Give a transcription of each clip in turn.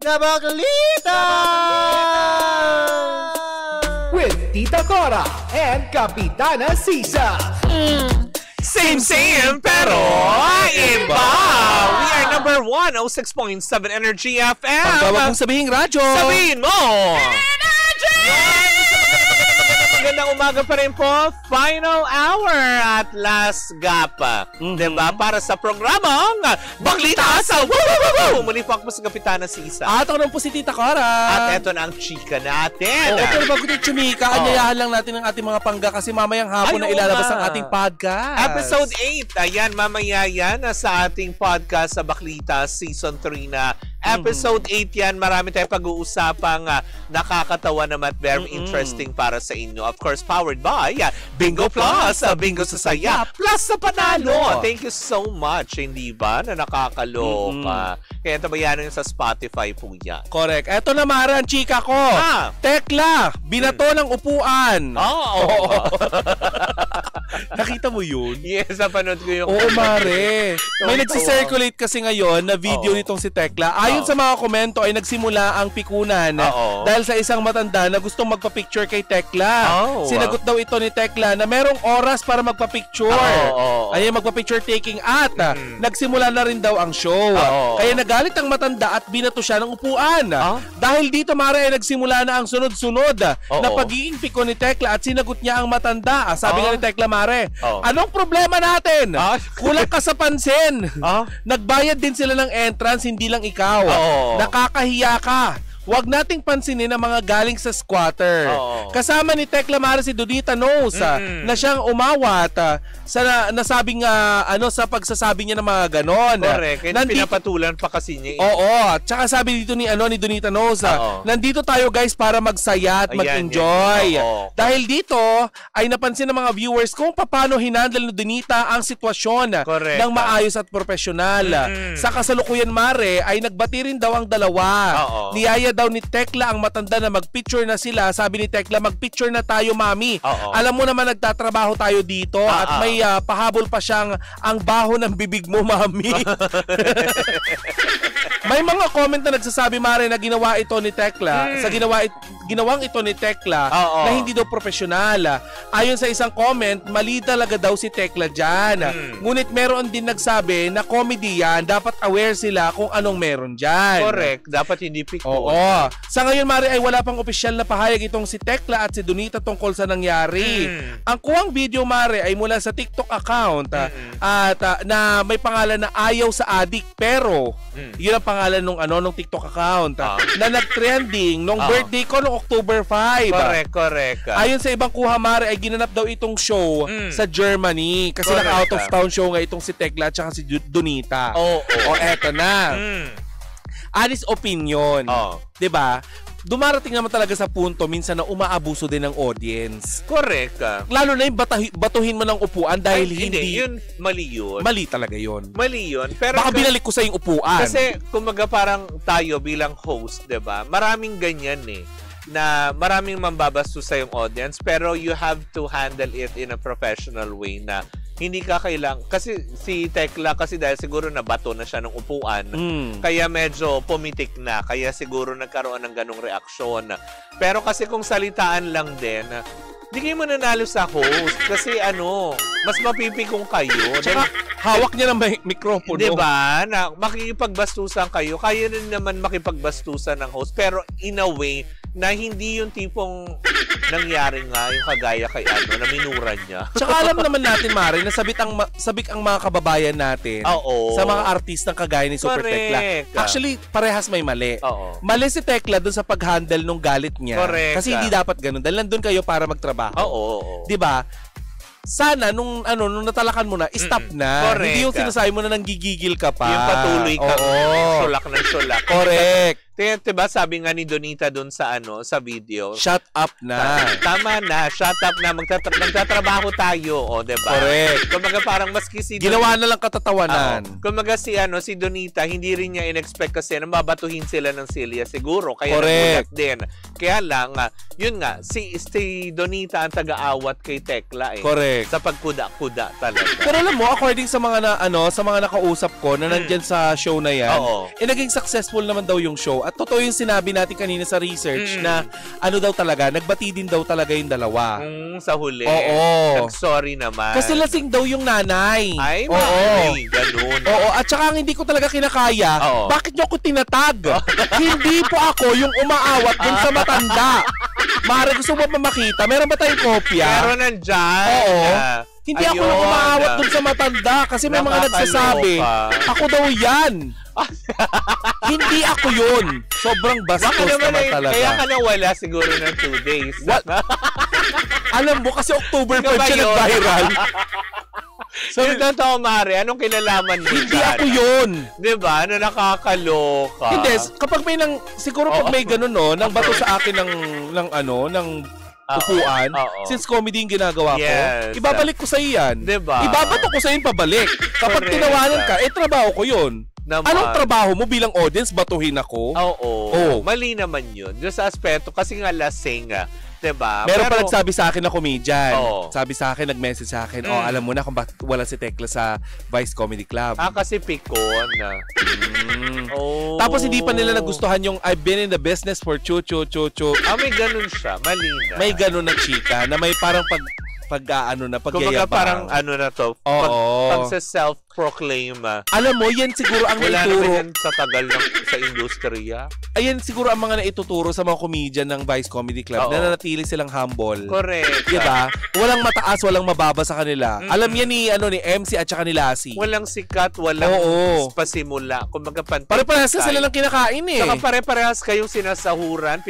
Kabaklita! With Tita Cora and Kapitana Sisa. Same, pero iba! We are number 106.7 Energy FM. Pagbawa kong sabihin radyo. Sabihin mo! Magandang umaga pa rin po. Final hour at last gap. Diba? Para sa programang Baklita sa Woo! Muli po ako sa Kapitana Sisa. At ako naman po si Tita Cora. At eto na ang chika natin. Oo, pero bago tayo chumika, anyayahan lang natin ang ating mga pangga kasi mamayang hapon na ilalabas ang ating podcast. Episode 8. Ayan, mamaya yan sa ating podcast sa Baklita Season 3 na Episode 8 yan. Marami tayong pag-uusapang nakakatawa naman at very interesting para sa inyo. Of course, powered by Bingo Plus. Bingo sa saya. Plus sa panalo. Thank you so much. Hindi ba? Na nakakaloka. Kaya tabayanan sa Spotify po yan. Correct. Eto na Mara, ang chika ko. Tekla, binato ng upuan. Oo. Nakita mo yun? Yes, napanood ko yung... Oo, Mare. May nagsisirculate kasi ngayon na video nitong si Tekla. Ayon sa mga komento ay nagsimula ang pikunan dahil sa isang matanda na gustong magpa-picture kay Tekla. Sinagot daw ito ni Tekla na merong oras para magpa-picture. Ay magpa-picture taking at nagsimula na rin daw ang show. Kaya nagalit ang matanda at binato siya ng upuan. Dahil dito, Mare, ay nagsimula na ang sunod-sunod na pagiging pikon ni Tekla at sinagot niya ang matanda. Sabi nga ni Tekla, Mare, anong problema natin? Kulang ka sa pansin. Nagbayad din sila ng entrance, hindi lang ikaw. Nakakahiya ka. Huwag nating pansinin ang mga galing sa squatter. Kasama ni Tekla Mara si Dudita Knows na siyang umawat sa nasabing sa pagsasabi niya ng mga ganon. Correct. Pinapatulan pa kasi niya. Tsaka sabi dito ni Dudita Knows, nandito tayo guys para magsaya at mag-enjoy. Dahil dito ay napansin ng mga viewers kung paano hinandle ni Donita ang sitwasyon ng maayos at profesional. Sa kasalukuyan, Mare, ay nagbati rin daw ang dalawa. Niyaya daw ni Tekla ang matanda na magpicture na sila. Sabi ni Tekla, magpicture na tayo, mami. Alam mo naman nagtatrabaho tayo dito at may pahabol pa siyang ang baho ng bibig mo, mami. May mga comment na nagsasabi, Mare, na ginawa ito ni Tekla. Sa ginawang ito ni Tekla na hindi daw profesional. Ayon sa isang comment, mali talaga daw si Tekla dyan. Ngunit meron din nagsabi na comedy yan. Dapat aware sila kung anong meron dyan. Correct. Dapat hindi pikon. Sa ngayon, Mare, ay wala pang opisyal na pahayag itong si Tekla at si Donita tungkol sa nangyari. Ang kuwang video, Mare, ay mula sa TikTok account at na may pangalan na Ayaw sa Adik. Pero yun ang pangalan nung TikTok account na nag-trending nung birthday ko noong October 5. Correct. Ayon sa ibang kuha, Mare, ay ginanap daw itong show sa Germany kasi nag-out of town show nga itong si Tekla at si Donita. Eto na. Honest opinion. 'Di ba? Dumarating naman talaga sa punto minsan na umaabuso din ng audience. Correct. Lalo na yung batuhin mo ng upuan dahil hindi yun, mali yun. Mali talaga yun. Mali yun. Pero baka binalik ko sa yung upuan. Kasi kumbaga parang tayo bilang host, 'di ba? Maraming ganyan na maraming mambabastos sa yung audience, pero you have to handle it in a professional way na hindi ka kasi si Tekla kasi dahil siguro nabato na siya ng upuan kaya medyo pumitik na, kaya siguro nagkaroon ng ganong reaksyon. Pero kasi kung salitaan lang din, di kayo mananalo sa host kasi mas mapipikong kayo. Tsaka hawak niya ng mikropono. Diba? Na makikipagbastusan kayo, kaya rin naman makipagbastusan ng host, pero in a way na hindi yung tipong nangyari nga yung kagaya kay na minura niya. Tsaka alam naman natin, Mare, na sabik ang mga kababayan natin sa mga artistang kagaya ni Super Tekla. Actually, parehas may mali. Mali si Tekla dun sa pag-handle nung galit niya. Correct. Kasi hindi dapat ganun. Dahil nandun kayo para magtrabaho. Diba? Sana nung natalakan mo na, stop na. Correct. Hindi yung sinasabi mo na nanggigigil ka pa. Yung patuloy ka. Sulak ng sulak. Correct. Diba sabi nga ni Donita doon sa sa video, shut up na. Tama na, shut up na. Magtatrabaho tayo, diba? Correct. Kumaga parang maski si ginawa na lang katatawanan. Kumaga si Donita, hindi rin niya in-expect kasi na mabatuhin sila ng Celia siguro. Kaya nagulat din. Kaya lang, yun nga, si Donita ang taga-awat kay Tekla Correct. Sa pagkuda-kuda talaga. Pero alam mo, according sa mga sa mga nakausap ko na nandyan sa show na yan, naging successful naman daw yung show. At totoo yung sinabi natin kanina sa research na ano daw talaga, nagbati din daw talaga yung dalawa. Sa huli. Oo. Nag-sorry naman. Kasi lasing daw yung nanay. Ay, may ganun. Oo, at saka ang hindi ko talaga kinakaya, bakit niyo ako tinatag? Hindi po ako yung umaawat dun sa matanda. Mara, gusto mo pa makita? Meron ba tayong kopya? Meron nandyan. Oo. Hindi ako yung umaawat dun sa matanda kasi may mga nagsasabi, ako daw yan. Hindi ako yun. Sobrang bastos naman talaga. Kaya ka nawala siguro ng 2 days. Alam mo, kasi October 5 siya nag-viral. So, totoo, Mare, anong kinalaman mo Hindi ako yun. Diba? Ano, nakakaloka. Hindi, kapag may siguro pag may ganun, no, nang bato sa akin ng upuan, since comedy yung ginagawa ko, ibabalik ko sa iyan. Diba? Ibabato ko sa iyan pabalik. Kapag tinawanan ka, trabaho ko yun. Anong trabaho mo bilang audience? Batuhin ako? Oo. Mali naman yun. Doon sa aspeto, kasi nga lasing, diba? Meron pa nagsabi sa akin na comedian. Sabi sa akin, nag-message sa akin, alam mo na kung bakit wala si Tekla sa Vice Comedy Club. Kasi pikon. Tapos hindi pa nila nagustuhan yung I've been in the business for chu. May ganun siya. Mali na. May ganun na chika na may parang pag-yayabang. Kumbaga parang na to. Pag sa self-proclaim. Alam mo, yan siguro ang naituro. Wala naman sa tagal sa industriya. Ayan siguro ang mga naituturo sa mga comedian ng Vice Comedy Club na nanatili silang humble. Correct. Diba? Walang mataas, walang mababa sa kanila. Alam yan ni MC at saka ni Lassie. Walang sikat, walang pasimula. Kumbaga pare-parehas sila lang kinakain eh. Saka pare-parehas kayong sinasahuran,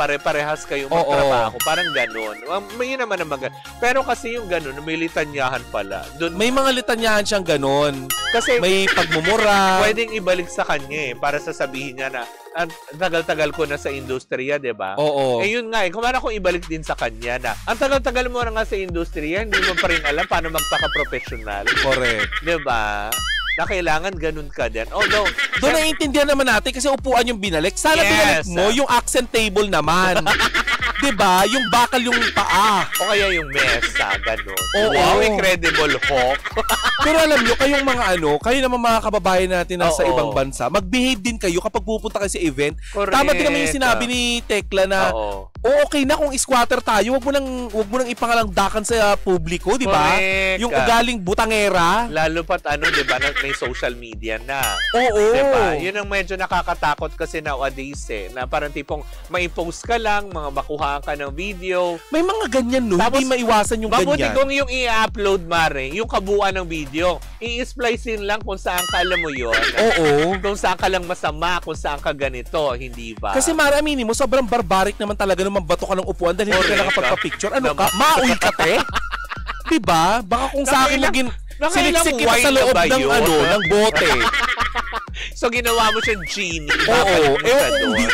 pare-parehas kayong magtrabaho. Parang ganun. May naman ang pero kasi yung ganun, may litanyahan pala. May mga litanyahan siyang ganun. Kasi may pagmumura. Pwedeng ibalik sa kanya para sasabihin niya na tagal-tagal ko na sa industriya, diba? Oo. Yun nga, kumara kung ibalik din sa kanya na ang tagal-tagal mo na nga sa industriya, hindi mo pa rin alam paano magpaka-professional. Correct. Diba? Na kailangan ganun ka din. Although, doon naiintindihan naman natin kasi upuan yung binalik. Sana binalik mo yung accent table naman. Diba? Yung bakal yung paa. O kaya yung mesa, ganun. Wow, incredible hawk. Pero alam nyo, kayong mga kayo naman mga kababayan natin na sa ibang bansa, mag-behave din kayo kapag pupunta kayo sa event. Correct. Tama din naman yung sinabi ni Tekla na, okay na kung squatter tayo, wag mo nang ipangalangdakan sa publiko, di ba? Yung ugaling butangera. Lalo pat di ba, may social media na. Oo. Diba? Yun ang medyo nakakatakot kasi nowadays na parang tipong may post ka lang, mga bakuhaan ka ng video. May mga ganyan, no? Tapos, hindi maiwasan yung ganyan. Mabuti kung yung i-upload, Mare, yung kabuuan ng video, i-splice in lang kung saan ka, alam mo yun. Oo. Kung saan ka lang masama, kung saan ka ganito, hindi ba? Kasi Mare, aminin mo, sobrang barbaric naman talaga nung mabato ka ng upuan dahil hindi ka nakapagpa-picture. Ano ka? Mauy ka, te? Diba? Baka kung sa akin naging siniksik kita sa loob ng bote. So, ginawa mo siyang genie. Oo.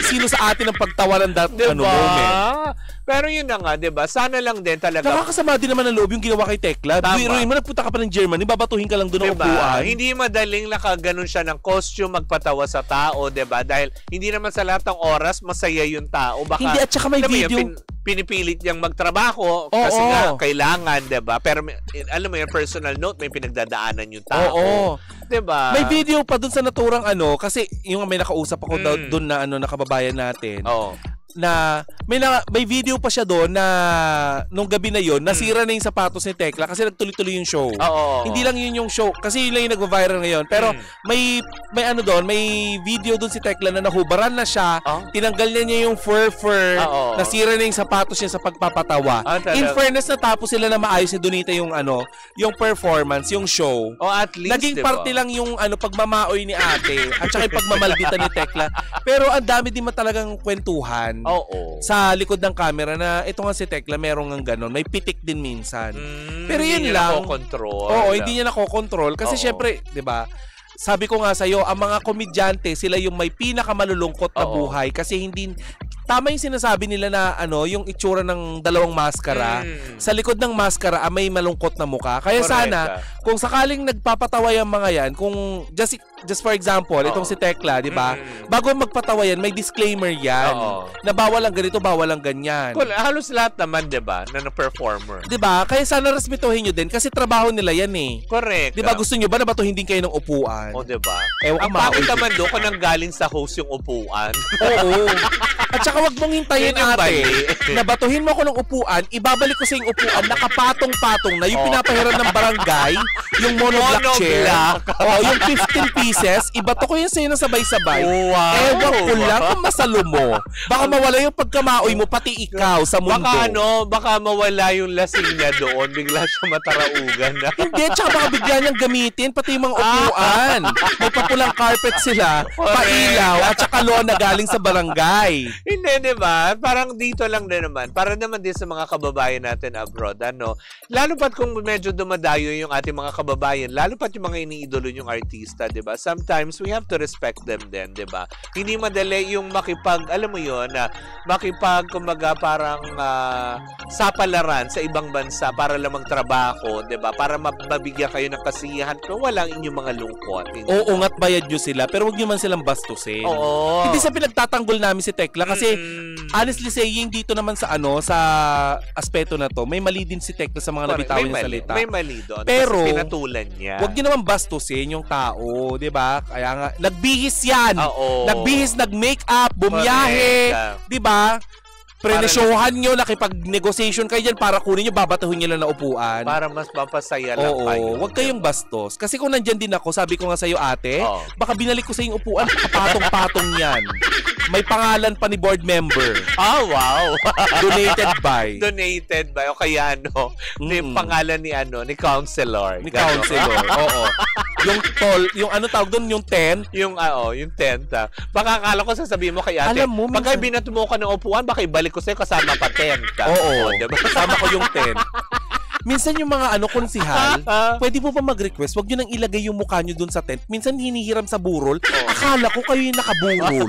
Sino sa atin ang pagtawanan moment? Pero yun na nga, diba? Sana lang din talaga. Nakakasama din naman ang loob yung ginawa kay Tekla. Biruin mo, nagpunta ka pa ng Germany, babatuhin ka lang doon ng upuan. Hindi madaling nakaganon siya ng costume, magpatawa sa tao, diba? Dahil hindi naman sa lahat ng oras masaya yung tao. Baka, hindi, at saka may video. Pinipilit niyang magtrabaho kasi nga kailangan, diba? Pero alam mo yung personal note, may pinagdadaanan yung tao. Oo. Diba? May video pa dun sa naturang kasi yung may nakausap ako doon na na kababayan natin. Na may video pa siya doon na nung gabi na yon nasira na yung sapatos ni Tekla kasi nagtuloy-tuloy yung show. Hindi lang yun yung show kasi yun lang yung nagva-viral ngayon. Pero may video doon si Tekla na nahubaran na siya, tinanggal niya yung fur, nasira na yung sapatos niya sa pagpapatawa. In fairness, natapos sila na maayos ni Donita yung yung performance, yung show. At least, naging parte lang yung pagmamaoy ni ate at saka yung pagmamalbitan ni Tekla. Pero ang dami din talagang kwentuhan. Sa likod ng camera na ito nga si Tekla merong ng ganon. May pitik din minsan. Pero yun lang. Hindi niya nakokontrol. Kasi syempre, di ba, sabi ko nga sa'yo, ang mga komedyante, sila yung may pinakamalulungkot na buhay. Kasi hindi, tama yung sinasabi nila na yung itsura ng dalawang maskara. Sa likod ng maskara, may malungkot na muka. Kaya sana, kung sakaling nagpapatawa yung mga yan, kung just for example, itong si Tekla, di ba? Bago magpatawa yan, may disclaimer yan. Na bawal ang ganito, bawal ang ganyan. Well, halos lahat naman, di ba? Na performer. Di ba? Kaya sana respetuhin nyo din kasi trabaho nila yan eh. Correct. Di ba gusto nyo ba na batuhin din kayo ng upuan? O, di ba? Ang bakit naman doon kung nanggaling sa host yung upuan? Oo. At saka wag mong hintayin ate, na batuhin mo ako ng upuan, ibabalik ko sa yung upuan, nakapatong-patong na yung pinapahiran ng barangay, yung monoblock chair. Yung 15 pieces, ibato ko yun sa'yo na sabay-sabay. Wow. Ewan ko lang kung masalo mo. Baka mawala yung pagkamaoy mo, pati ikaw sa mundo. Baka mawala yung lasing niya doon, bigla siya mataraugan na. Hindi, tsaka baka bigla niyang gamitin, pati yung mga upuan. May papulang carpet sila, pailaw, at tsaka lona galing sa barangay. Hindi, di ba? Parang dito lang din naman. Para naman din sa mga kababayan natin abroad, lalo pat kung medyo dumadayo yung ating mga kababayan, lalo pat yung mga iniidolo yung artista, di ba? Sometimes we have to respect them din, di ba? Hindi madali yung alam mo yun, kumbaga parang sapalaran sa ibang bansa para lamang trabaho, di ba? Para mabigyan kayo ng kasiyahan kung walang inyong mga lungkot. Oo, nga't bayad nyo sila, pero huwag nyo man silang bastusin. Oo. Hindi sa pinagtatanggol namin si Tekla kasi honestly saying dito naman sa sa aspeto na to, may mali din si Tekla sa mga nabitawan niya salita. May mali doon. Pero pinatulan niya. Huwag niyo naman bastusin yung tao, 'di ba? Kaya nga nagbihis 'yan. Nagbihis, nag-makeup, bumiyahe, 'di ba? Prenesyohan nyo, nakipag-negotiation kayo dyan para kunin nyo, babatuhin nyo lang na upuan. Para mas mapasaya lang kayo. Huwag kayong bastos. Kasi kung nandyan din ako, sabi ko nga sa'yo ate, baka binalik ko sa yung upuan, kapatong-patong yan. May pangalan pa ni board member. Wow. Donated by. O kaya yung pangalan ni counselor. Oo. Yung tawag doon, yung tent. Yung tent. Baka akala ko sasabihin mo kay ate, alam mo, pagka binato mo ka ng upuan, baka ibalik ko sa'yo kasama pa tent. Oo. Diba? Kasama ko yung tent. Minsan yung mga konsihal, pwede mo pa mag-request, wag nyo nang ilagay yung mukha nyo dun sa tent. Minsan hinihiram sa burol, akala ko kayo yung nakaburol.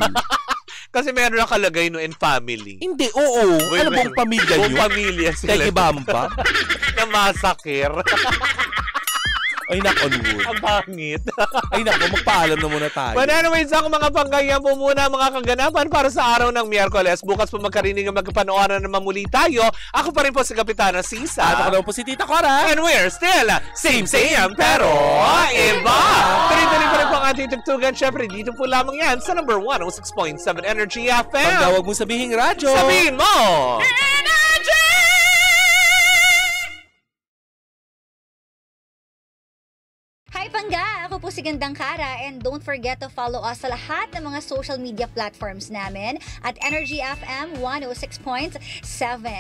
Kasi meron nakalagay in family. Hindi, oo. Buong pamilya nyo? Buong pamilya sila. Tegibamba. Na masakir. Ay, knock on wood. Ang pangit. Ay, nako, magpaalam na muna tayo. But anyways, ako mga panggaya po muna mga kaganapan para sa araw ng Miyerkules. Bukas po magkarinig ang magkapanooran na mamuli tayo. Ako pa rin po si Kapitana Sisa. At ako naman po si Tita Cora. And we're still same pero iba. Tuloy-tuloy pa rin po ang ating tugtugan. Siyempre, dito po lamang yan sa number 106.7 Energy FM. Pag huwag mo sabihin radyo. Sabihin mo! Hi Pangga! Ako po si Gandang Kara and don't forget to follow us sa lahat ng mga social media platforms namin at Energy FM 106.7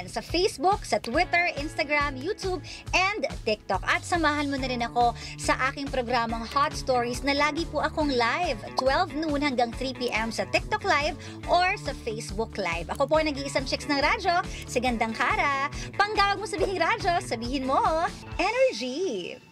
sa Facebook, sa Twitter, Instagram, YouTube, and TikTok. At samahan mo na rin ako sa aking programang Hot Stories na lagi po akong live 12 noon hanggang 3 p.m. sa TikTok Live or sa Facebook Live. Ako po nag-iisang chicks ng radyo, si Gandang Kara. Pangga, wag mo sabihin radyo, sabihin mo Energy!